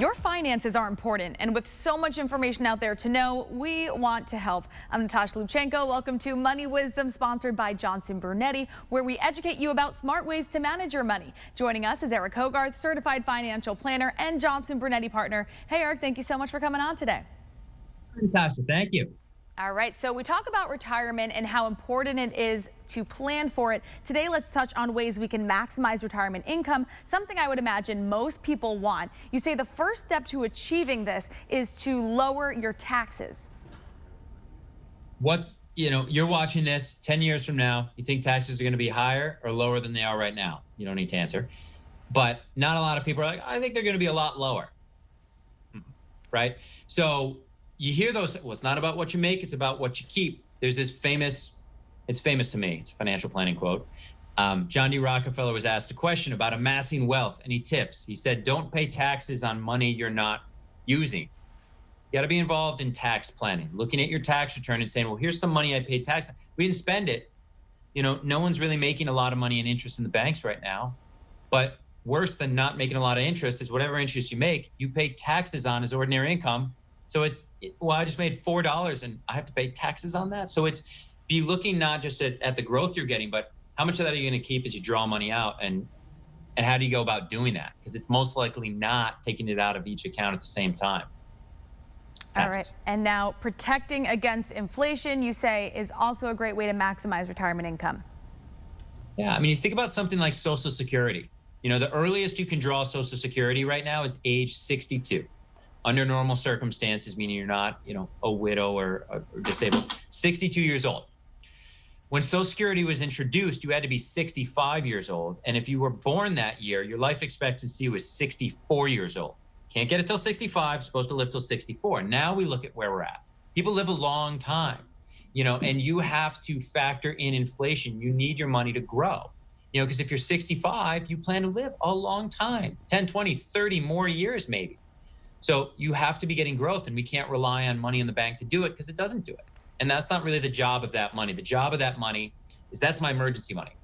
Your finances are important, and with so much information out there to know, we want to help. I'm Natasha Lubchenko. Welcome to Money Wisdom, sponsored by Johnson Brunetti, where we educate you about smart ways to manage your money. Joining us is Eric Hogarth, certified financial planner and Johnson Brunetti partner. Hey, Eric, thank you so much for coming on today. Natasha, thank you. All right, so we talk about retirement and how important it is to plan for it. Today, let's touch on ways we can maximize retirement income, something I would imagine most people want. You say the first step to achieving this is to lower your taxes. You're watching this 10 years from now, you think taxes are going to be higher or lower than they are right now? You don't need to answer. But not a lot of people are like, I think they're going to be a lot lower. Right? So you hear those, well, it's not about what you make, it's about what you keep. There's this it's famous to me, it's a financial planning quote. John D. Rockefeller was asked a question about amassing wealth, and he said, don't pay taxes on money you're not using. You got to be involved in tax planning, looking at your tax return and saying, well, here's some money I paid tax. We didn't spend it. No one's really making a lot of money in interest in the banks right now. But worse than not making a lot of interest is whatever interest you make, you pay taxes on as ordinary income. So I just made $4 and I have to pay taxes on that. So it's be looking not just at the growth you're getting, but how much of that are you going to keep as you draw money out, and how do you go about doing that? Because it's most likely not taking it out of each account at the same time. All right. And now protecting against inflation, you say, is also a great way to maximize retirement income. Yeah. I mean, you think about something like Social Security. The earliest you can draw Social Security right now is age 62. Under normal circumstances, meaning you're not, a widow or disabled, 62 years old. When Social Security was introduced, you had to be 65 years old. And if you were born that year, your life expectancy was 64 years old. Can't get it till 65, supposed to live till 64. Now we look at where we're at. People live a long time, and you have to factor in inflation. You need your money to grow, because if you're 65, you plan to live a long time, 10, 20, 30 more years maybe. So you have to be getting growth, and we can't rely on money in the bank to do it because it doesn't do it. And that's not really the job of that money. The job of that money is that's my emergency money.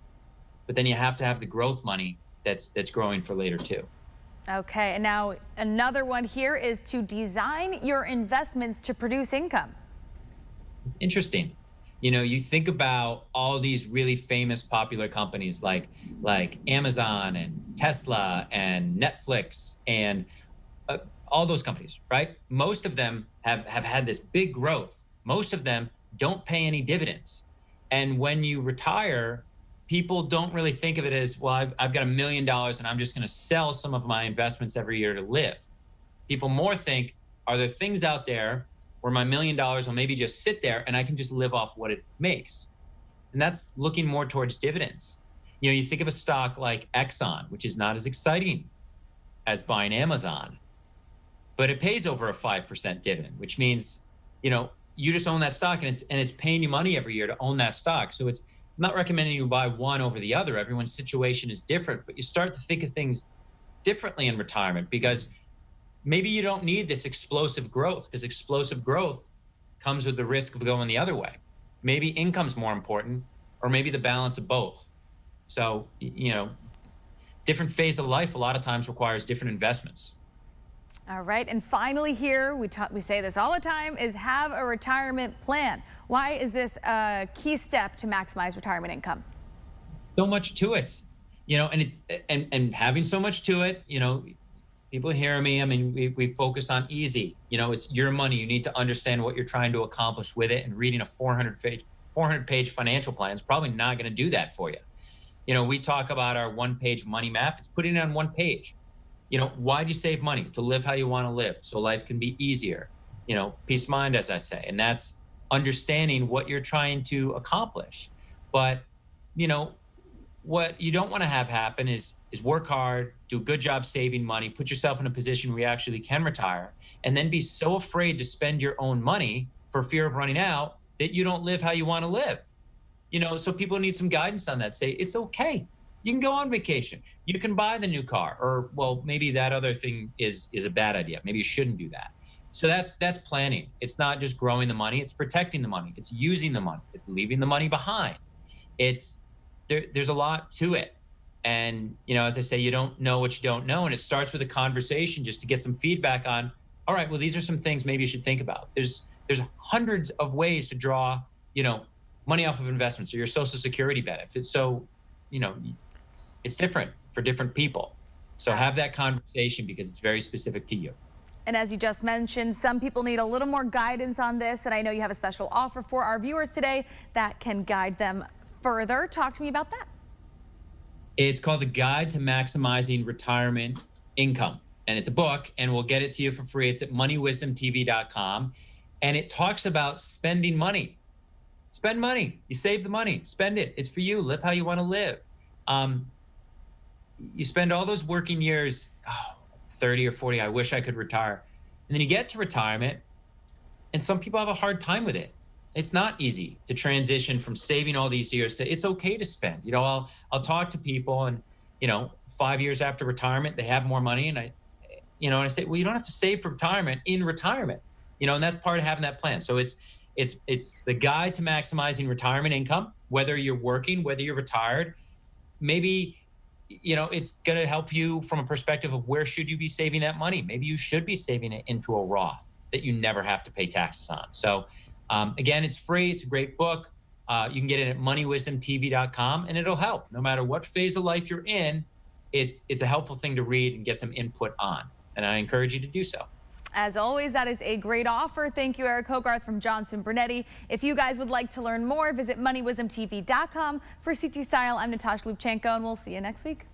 But then you have to have the growth money that's growing for later too. Okay, and now another one here is to design your investments to produce income. Interesting. You think about all these really famous popular companies like Amazon and Tesla and Netflix and all those companies, right? Most of them have had this big growth. Most of them don't pay any dividends. And when you retire, people don't really think of it as, well, I've got $1 million and I'm just going to sell some of my investments every year to live. People more think, are there things out there where my $1 million will maybe just sit there and I can just live off what it makes? And that's looking more towards dividends. You think of a stock like Exxon, which is not as exciting as buying Amazon, but it pays over a 5% dividend, which means, you just own that stock and it's paying you money every year to own that stock. So I'm not recommending you buy one over the other. Everyone's situation is different, but you start to think of things differently in retirement because maybe you don't need this explosive growth, because explosive growth comes with the risk of going the other way. Maybe income's more important, or maybe the balance of both. So, different phase of life a lot of times requires different investments. All right, and finally here, we say this all the time, is have a retirement plan. Why is this a key step to maximize retirement income? So much to it, and having so much to it, people hear me. I mean, we focus on easy. It's your money. You need to understand what you're trying to accomplish with it, and reading a 400-page financial plan is probably not going to do that for you. We talk about our one-page money map. It's putting it on one page. Why do you save money? To live how you want to live, so life can be easier. Peace of mind, as I say, and that's understanding what you're trying to accomplish. But, what you don't want to have happen is work hard, do a good job saving money, put yourself in a position where you actually can retire, and then be so afraid to spend your own money for fear of running out that you don't live how you want to live. So people need some guidance on that. Say, it's okay. You can go on vacation. You can buy the new car, or, well, maybe that other thing is a bad idea. Maybe you shouldn't do that. So that's planning. It's not just growing the money. It's protecting the money. It's using the money. It's leaving the money behind. There's a lot to it. And, as I say, you don't know what you don't know. And it starts with a conversation just to get some feedback on, all right, well, these are some things maybe you should think about. There's hundreds of ways to draw, money off of investments or your Social Security benefits. So, it's different for different people. So have that conversation because it's very specific to you. And as you just mentioned, some people need a little more guidance on this. And I know you have a special offer for our viewers today that can guide them further. Talk to me about that. It's called The Guide to Maximizing Retirement Income. And it's a book, and we'll get it to you for free. It's at moneywisdomtv.com. And it talks about spending money. Spend money. You save the money. Spend it. It's for you. Live how you want to live. You spend all those working years, 30 or 40, I wish I could retire. And then you get to retirement, and some people have a hard time with it. It's not easy to transition from saving all these years to it's okay to spend. I'll talk to people and, 5 years after retirement, they have more money. And I say, well, you don't have to save for retirement in retirement, and that's part of having that plan. So it's the guide to maximizing retirement income, whether you're working, whether you're retired. Maybe, it's going to help you from a perspective of where should you be saving that money? Maybe you should be saving it into a Roth that you never have to pay taxes on. So again, it's free. It's a great book. You can get it at moneywisdomtv.com, and it'll help no matter what phase of life you're in. It's a helpful thing to read and get some input on. And I encourage you to do so. As always, that is a great offer. Thank you, Eric Hogarth from Johnson Brunetti. If you guys would like to learn more, visit moneywisdomtv.com. For CT Style, I'm Natasha Lubchenko, and we'll see you next week.